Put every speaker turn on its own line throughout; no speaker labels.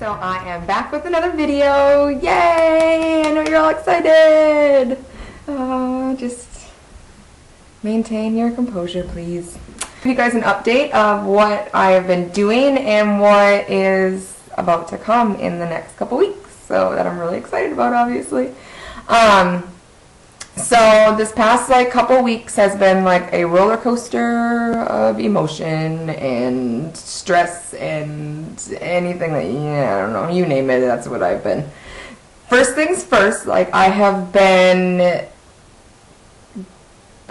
So I am back with another video. Yay! I know you're all excited. Just maintain your composure, please. Give you guys an update of what I have been doing and what is about to come in the next couple weeks. So that I'm really excited about, obviously. So this past couple weeks has been like a roller coaster of emotion and stress and anything that, I don't know, you name it, that's what I've been. First things first, I have been,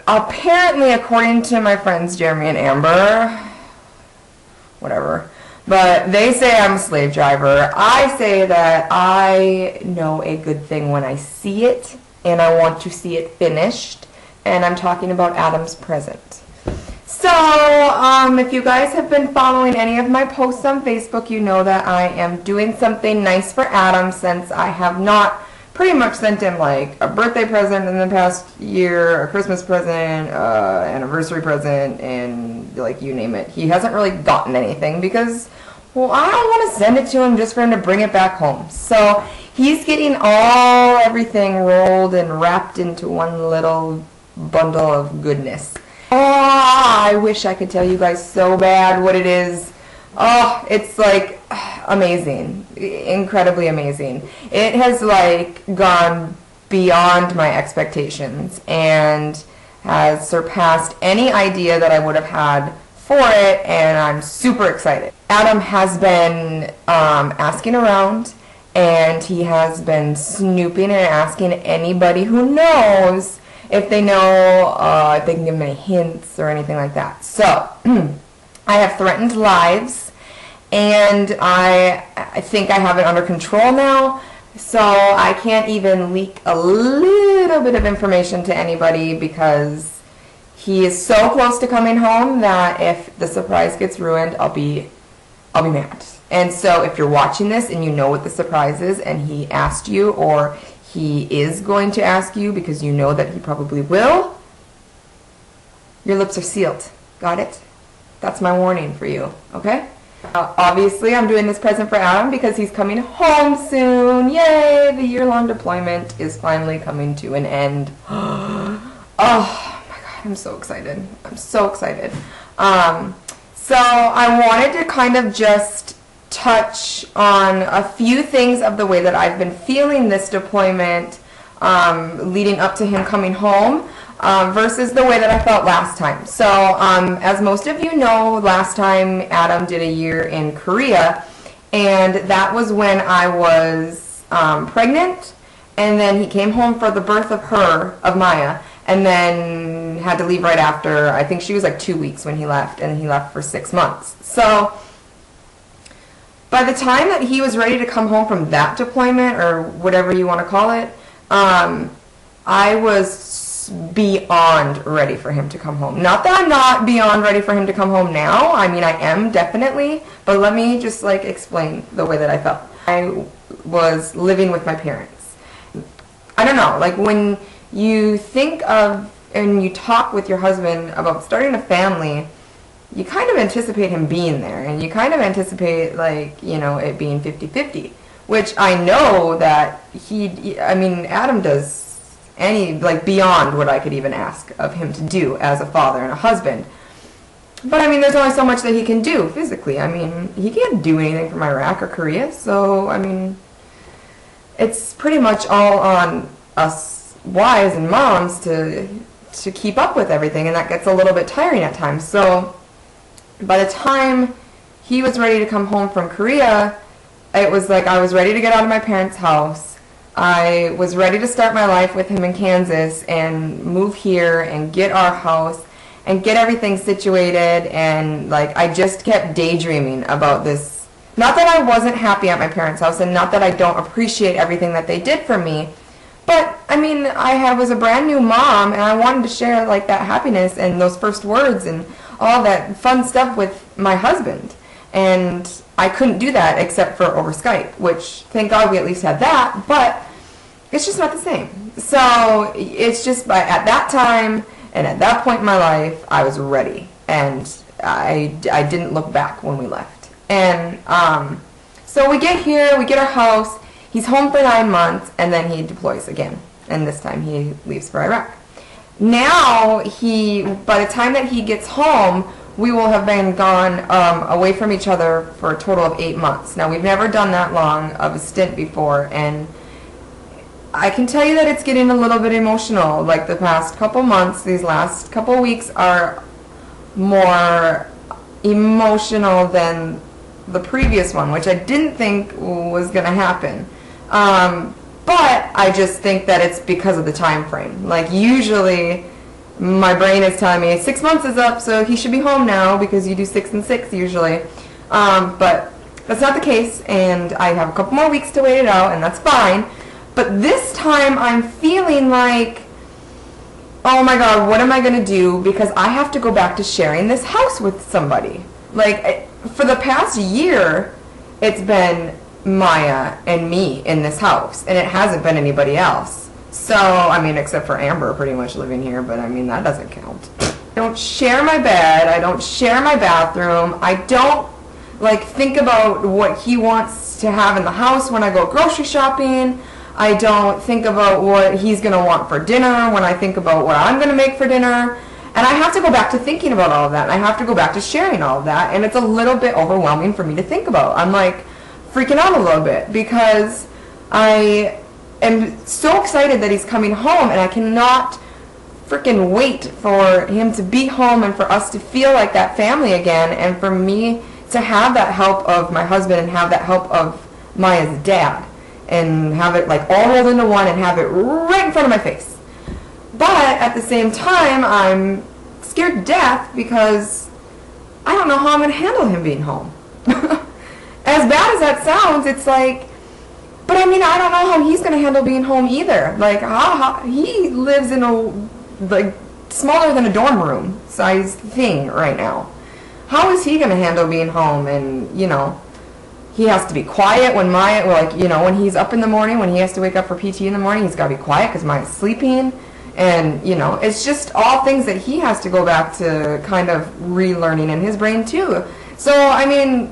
apparently according to my friends Jeremy and Amber, whatever, but they say I'm a slave driver. I say that I know a good thing when I see it, and I want to see it finished, and I'm talking about Adam's present. So, if you guys have been following any of my posts on Facebook, you know that I am doing something nice for Adam, since I have not pretty much sent him like a birthday present in the past year, a Christmas present, anniversary present, and like you name it. He hasn't really gotten anything because, well, I don't want to send it to him just for him to bring it back home. So he's getting everything rolled and wrapped into one little bundle of goodness. Oh, I wish I could tell you guys so bad what it is. Oh, it's like amazing, incredibly amazing. It has gone beyond my expectations and has surpassed any idea that I would have had for it, and I'm super excited. Adam has been asking around, and he has been snooping and asking anybody who knows if they know, if they can give him any hints or anything like that. So, I have threatened lives, and I think I have it under control now, so I can't even leak a little bit of information to anybody because he is so close to coming home that if the surprise gets ruined, I'll be mad. And so if you're watching this and you know what the surprise is and he asked you, or he is going to ask you because you know that he probably will, your lips are sealed. Got it? That's my warning for you, okay? Obviously, I'm doing this present for Adam because he's coming home soon. Yay! The year-long deployment is finally coming to an end. Oh my god, I'm so excited. I'm so excited. So I wanted to kind of just touch on a few things of the way that I've been feeling this deployment leading up to him coming home versus the way that I felt last time. So as most of you know, last time Adam did a year in Korea, and that was when I was pregnant, and then he came home for the birth of Maya, and then had to leave right after. I think she was like 2 weeks when he left, and he left for 6 months. So by the time that he was ready to come home from that deployment, or whatever you want to call it, I was beyond ready for him to come home. Not that I'm not beyond ready for him to come home now. I mean, I am definitely, but let me just explain the way that I felt. I was living with my parents. I don't know, when you think of and you talk with your husband about starting a family, you kind of anticipate him being there, and you kind of anticipate it being 50-50, which I know that Adam does beyond what I could even ask of him to do as a father and a husband. But there's only so much that he can do physically. He can't do anything from Iraq or Korea, so it's pretty much all on us wives and moms to keep up with everything, and that gets a little bit tiring at times. So by the time he was ready to come home from Korea, it was I was ready to get out of my parents' house. I was ready to start my life with him in Kansas and move here and get our house and get everything situated, and I just kept daydreaming about this. Not that I wasn't happy at my parents' house, and not that I don't appreciate everything that they did for me, but I was a brand new mom, and I wanted to share that happiness and those first words and all that fun stuff with my husband. And I couldn't do that except for over Skype, which thank God we at least had that, but it's just not the same. So it's just at that time and at that point in my life, I was ready, and I didn't look back when we left. And So we get here, we get our house, he's home for 9 months, and then he deploys again. And this time he leaves for Iraq. Now, by the time that he gets home, we will have been gone away from each other for a total of 8 months. Now, we've never done that long of a stint before, and I can tell you that it's getting a little bit emotional. Like the past couple months, these last couple weeks are more emotional than the previous one, which I didn't think was going to happen. But I just think that it's because of the time frame. Like usually my brain is telling me 6 months is up, so he should be home now because you do 6 and 6 usually. But that's not the case, and I have a couple more weeks to wait it out, and that's fine. But this time I'm feeling like, oh my God, what am I going to do? Because I have to go back to sharing this house with somebody. Like, for the past year, it's been Maya and me in this house, and it hasn't been anybody else. So, I mean, except for Amber pretty much living here, but I mean, that doesn't count. I don't share my bed, I don't share my bathroom, I don't, like, think about what he wants to have in the house when I go grocery shopping. I don't think about what he's going to want for dinner when I think about what I'm going to make for dinner. And I have to go back to thinking about all of that. And I have to go back to sharing all of that. And it's a little bit overwhelming for me to think about. I'm like freaking out a little bit because I am so excited that he's coming home, and I cannot freaking wait for him to be home and for us to feel like that family again, and for me to have that help of my husband and have that help of Maya's dad. And have it like all rolled into one and have it right in front of my face. But at the same time, I'm scared to death because I don't know how I'm going to handle him being home. As bad as that sounds, it's like, but I mean, I don't know how he's going to handle being home either. Like, he lives in a, like, smaller than a dorm room size thing right now. How is he going to handle being home? And, you know, he has to be quiet when Maya, like, you know, when he's up in the morning, when he has to wake up for PT in the morning, he's got to be quiet because Maya's sleeping. And, you know, it's just all things that he has to go back to kind of relearning in his brain too. So, I mean,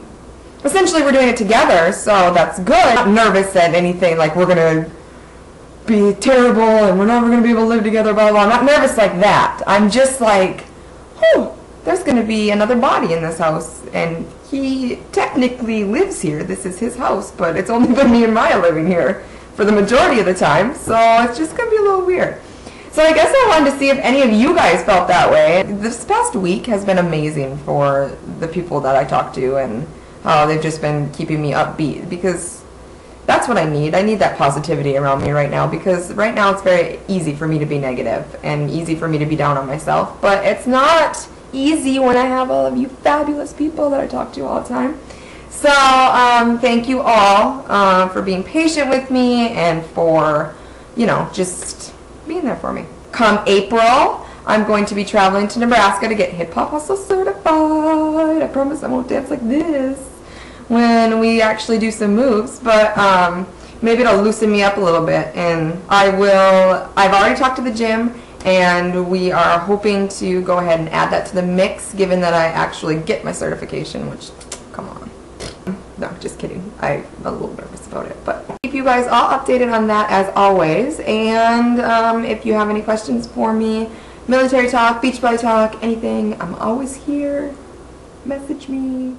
essentially we're doing it together, so that's good. I'm not nervous that anything, like, we're going to be terrible and we're never going to be able to live together, blah, blah, blah. I'm not nervous like that. I'm just like, oh, there's going to be another body in this house, and he technically lives here. This is his house, but it's only been me and Maya living here for the majority of the time, so it's just going to be a little weird. So I guess I wanted to see if any of you guys felt that way. This past week has been amazing for the people that I talk to, and how they've just been keeping me upbeat, because that's what I need. I need that positivity around me right now, because right now it's very easy for me to be negative and easy for me to be down on myself, but it's not easy when I have all of you fabulous people that I talk to all the time. So thank you all for being patient with me and for, you know, just being there for me. Come April, I'm going to be traveling to Nebraska to get Hip Hop Hustle certified. I promise I won't dance like this when we actually do some moves, but maybe it'll loosen me up a little bit, and I've already talked to the gym, and we are hoping to go ahead and add that to the mix, given that I actually get my certification, which, come on. No, just kidding. I'm a little nervous about it, but keep you guys all updated on that as always, and if you have any questions for me, military talk, beach body talk, anything, I'm always here. Message me.